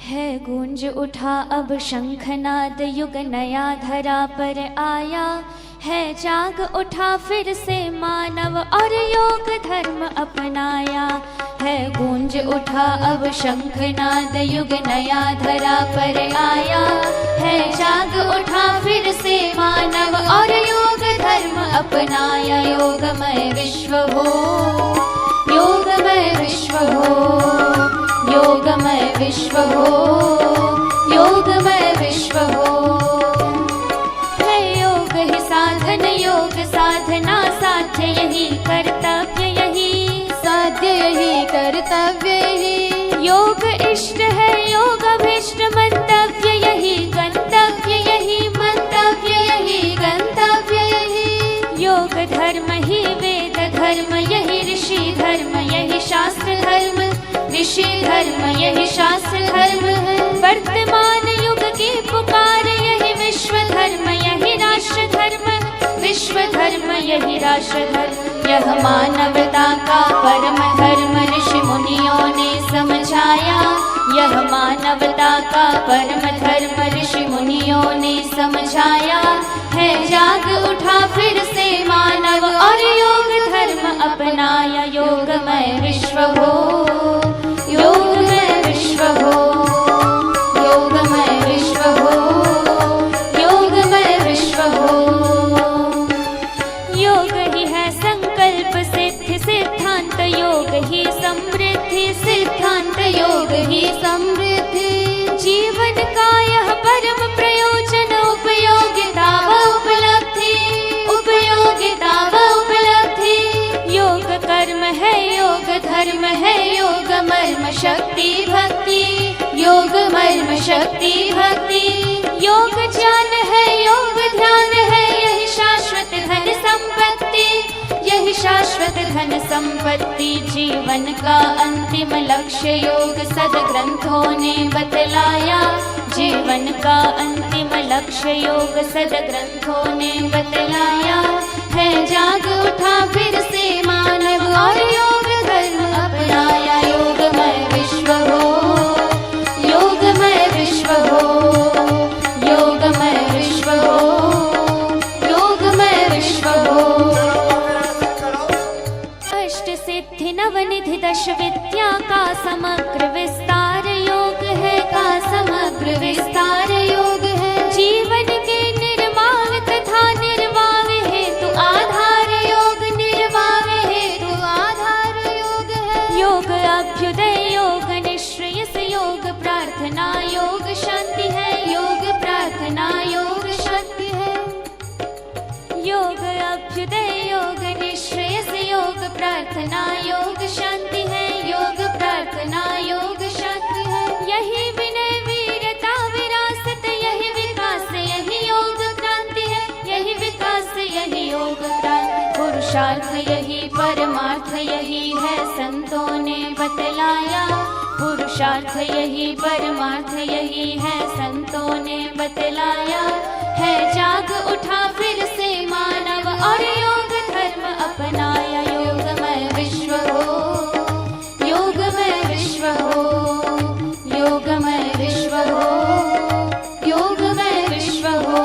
है गूंज उठा अब शंखनाद, युग नया धरा पर आया है। जाग उठा फिर से मानव और योग धर्म अपनाया है। गूंज उठा अब शंखनाद, युग नया धरा पर आया है। जाग उठा फिर से मानव और योग धर्म अपनाया। योगमय विश्व हो, योगमय विश्व हो, योगमय विश्व हो, योगमय विश्व हो। है योग ही साधन, योग साधना, साध्य यही कर्तव्य यही, साध्य यही कर्तव्य यही। योग इष्ट है योग अभिष्ट, मंतव्य यही गंतव्य यही, मंतव्य यही गंतव्य यही। योग धर्म ही वेद धर्म यही, ऋषि धर्म यही शास्त्र धर्म, ऋषि धर्म यही शास्त्र धर्म है। वर्तमान युग की पुकार यही विश्व धर्म यही राष्ट्र धर्म, विश्व धर्म यही राष्ट्र धर्म। यह मानवता का परम धर्म ऋषि मुनियों ने समझाया। यह मानवता का परम धर्म ऋषि मुनियों ने समझाया है। जाग उठा फिर से मानव और योग धर्म अपनाया। योगमय विश्व हो, योगमय विश्व हो, योगमय विश्व हो, योगमय विश्व हो। योग ही है संकल्प सिद्धि, सिद्धांत योग ही समृद्धि, सिद्धांत योग ही समृद्धि। जीवन का यह परम प्रयोजन, उपयोगिता व उपलब्धि, उपयोगिता व उपलब्धि। योग कर्म है योग धर्म है, योग मर्म शक्ति भक्ति, योग मर्म शक्ति भक्ति। योग ज्ञान है योग ध्यान है, यही शाश्वत धन संपत्ति, यही शाश्वत धन संपत्ति। जीवन का अंतिम लक्ष्य योग सद्ग्रंथों ने बतलाया। जीवन का अंतिम लक्ष्य योग सद्ग्रंथों ने बतलाया है। जाग उठा फिर से मानव और योग धर्म अपनाया। योगमय विश्व हो, योगमय विश्व हो, योगमय विश्व हो, योगमय विश्व हो। अष्ट सिद्धि नवनिधि दश विद्या का समग्र विस्तार योग है, का समग्र विस्तार योग है। जीवन के निर्माण तथा निर्वाह हेतु आधार योग, निर्वाह हेतु आधार योग है। योग अभ्युदय योग निश्रेयस योग, प्रार्थना योग शांति है, योग प्रार्थना योग शांति है। योग अभ्युदय योग निश्रेयस योग, प्रार्थना योग शांति है, योग प्रार्थना योग शांति है। यही विनय वीरता विरासत, यही विकास यही योग क्रांति है, यही विकास यही योग क्रांति। पुरुषार्थ यही परमार्थ यही है, संतों ने बतलाया। पुरुषार्थ यही परमार्थ यही है, संतों ने बतलाया है। जाग उठा फिर से मानव और योग धर्म अपनाया। योगमय विश्व हो, योगमय विश्व हो, योगमय विश्व हो, योगमय विश्व हो।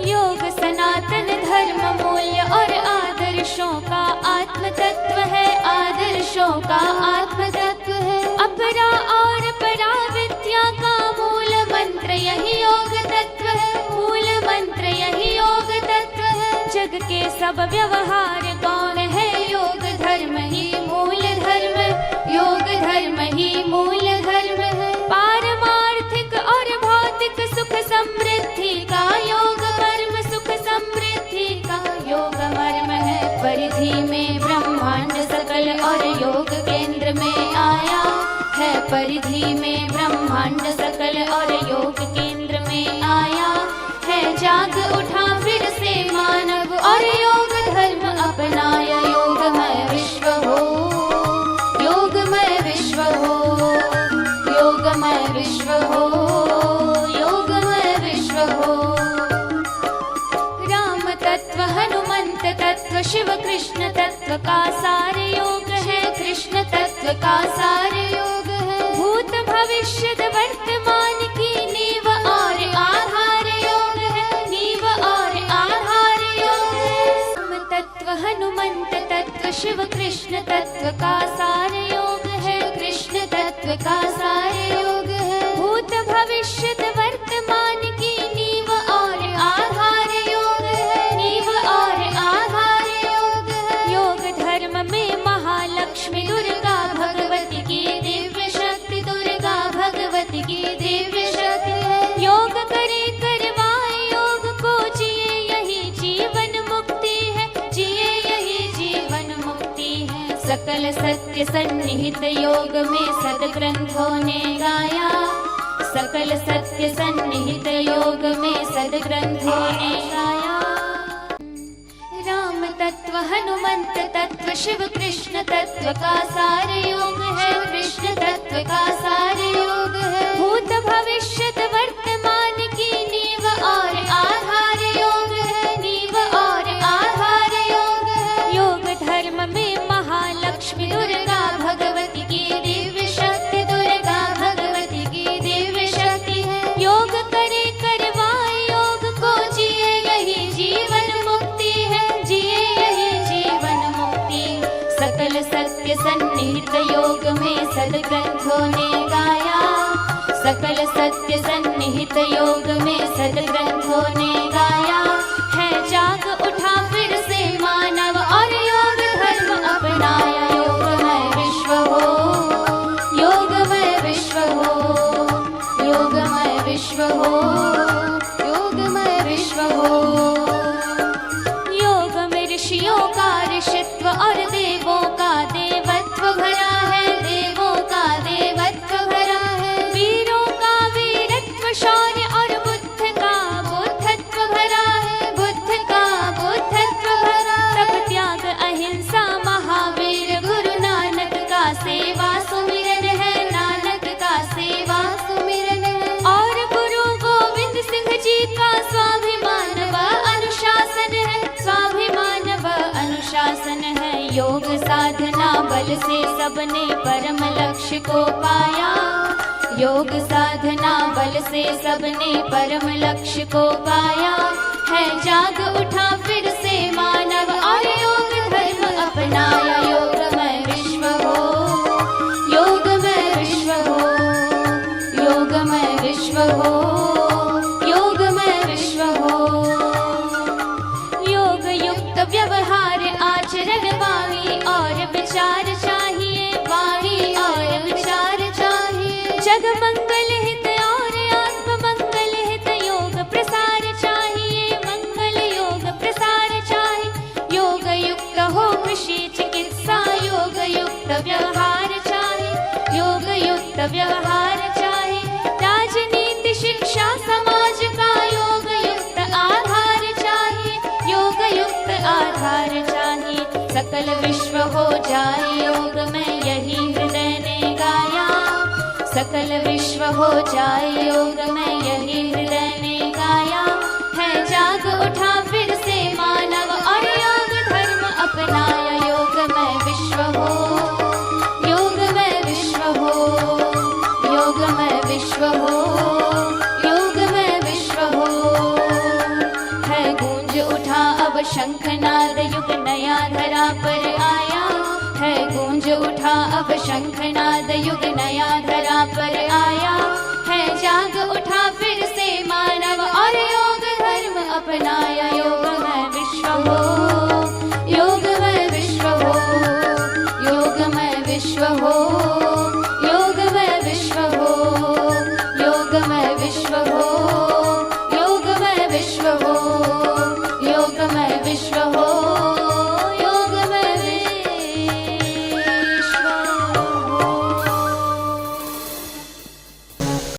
योग सनातन धर्म मूल्य और आदर्शों का आत्म तत्व है, आदर्शों का आत्म तत्व है। अपरा और परा विद्या का मूल मंत्र यही योग तत्व है, मूल मंत्र यही योग तत्व है। जग के सब व्यवहार कौन है, योग धर्म ही मूल धर्म, योग धर्म ही मूल धर्म है। पारमार्थिक और भौतिक सुख समृद्धि का योग मर्म, सुख समृद्धि का योग मर्म है। परिधि में ब्रह्मांड सकल और योग केंद्र में आया है। परिधि में ब्रह्मांड सकल और योग केंद्र में आया है। जाग उठा फिर से मानव और योग धर्म अपनाया। योगमय विश्व हो, योगमय विश्व हो, योगमय विश्व हो, योगमय विश्व हो। राम तत्व हनुमंत तत्व शिव कृष्ण तत्व का सारे योग है, कृष्ण तत्व का सारे योग है। भूत भव भविष्यत वर्तमान की नींव और आधार योग है, नींव और आधार योग है। राम तत्व हनुमंत तत्व शिव कृष्ण तत्व का सार योग है, कृष्ण तत्व का सार योग है। भूत भविष्यत वर्तमान की नींव और आधार योग है, नींव और आधार योग है। योग धर्म में महालक्ष्मी दुर्गा भगवती की दिव्य शक्ति, दुर्गा भगवती की दिव्य शक्ति है। योग करे करवाए योग को जिए यही जीवन मुक्ति है, जिए यही जीवन मुक्ति है। सकल सत्य सन्निहित योग में सद्ग्रंथों ने गाया, सकल सत्य सन्निहित योग में सद्ग्रंथों ने गाया। राम तत्व हनुमंत तत्व शिव कृष्ण तत्व का सार योग है, कृष्ण तत्व का सार योग है। भूत भविष्यत वर्तमान की नींव और आधार योग है, नींव और आधार योग है। योग धर्म में महालक्ष्मी दुर्गा भगवती की दिव्य शक्ति, दुर्गा भगवती की दिव्य शक्ति है। योग करे करवाए योग को जिए यही जीवन मुक्ति है, जिए यही जीवन मुक्ति। सकल सत्य सन्निहित योग में सद्ग्रंथों ने गाया, सकल सत्य सन्निहित योग में सद्ग्रंथों ने गाया। है जाग उठा फिर से मानव और योग धर्म अपनाया। योगमय विश्व हो, योगमय विश्व हो, योगमय विश्व हो, योगमय विश्व हो। योग में ऋषियों का ऋषित्व और देवों का देवत्व भरा है, देवों का देवत्व भरा है। वीरों का वीरत्व शौर्य और बुद्ध का बुद्धत्व भरा है, बुद्ध का बुद्धत्व भरा। तप त्याग अहिंसा महावीर गुरु नानक का सेवा सुमिरन है, नानक का सेवा सुमिरन है। और गुरु गोविंद सिंह जी का स्वाभिमान व अनुशासन है, स्वाभिमान व अनुशासन है। योग साधना बल से सबने परम लक्ष्य को पाया, योग साधना बल से सबने परम लक्ष्य को पाया। है जाग उठा फिर से मानव और योग धर्म अपनाया। योगमय विश्व हो, योगमय विश्व हो, योगमय विश्व हो, योगमय विश्व हो। योग युक्त व्यवहार आचरण वाणी और विचार चाहिए, वाणी और विचार चाहिए। जग मंगल हित और आत्म मंगल हित योग प्रसार चाहिए, मंगल योग प्रसार चाहिए। योग युक्त हो कृषि चिकित्सा, योग युक्त व्यवहार चाहिए, योग युक्त व्यवहार चाहिए। राजनीति शिक्षा समाज का योग युक्त आधार चाहिए, योग युक्त आधार चाहिए। सकल विश्व हो जाए योग में यही हृदय ने गाया, सकल विश्व हो जाए योग में यही हृदय ने गाया। है जाग उठा फिर से मानव और योग धर्म अपनाया। योगमय विश्व हो, योगमय विश्व हो, योगमय विश्व हो, योगमय विश्व हो। है गूंज उठा अब शंखनाद युग नया धरा पर आया, है गूंज उठा अब शंखनाद युग नया धरा